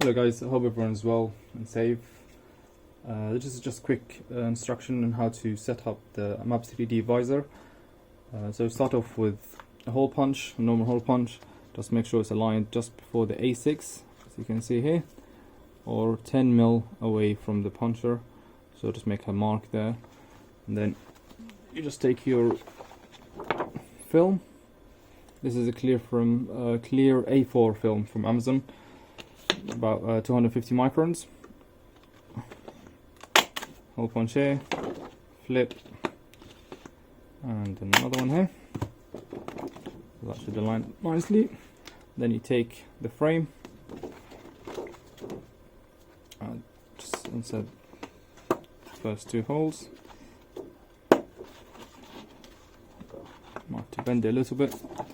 Hello guys, I hope everyone's well and safe. This is just a quick instruction on how to set up the Amabz 3D visor. So start off with a hole punch, a normal hole punch. Just make sure it's aligned just before the A6, as you can see here, or 10 mil away from the puncher. So just make a mark there, and then you just take your film. This is a clear A4 film from Amazon, about 250 microns. Hole punch here, flip, and another one here. That should align nicely. Then you take the frame, just insert the first two holes. Might have to bend it a little bit, so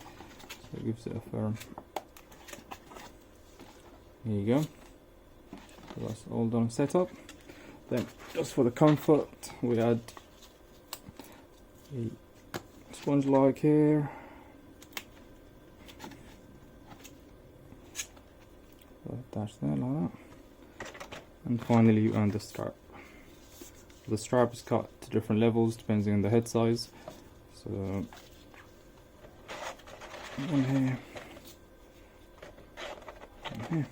it gives it a firm. There you go. So that's all done, set up. Then, just for the comfort, we add a sponge like here. Attach there like that. And finally, you add the strap. The strap is cut to different levels depending on the head size. So, one here, one here.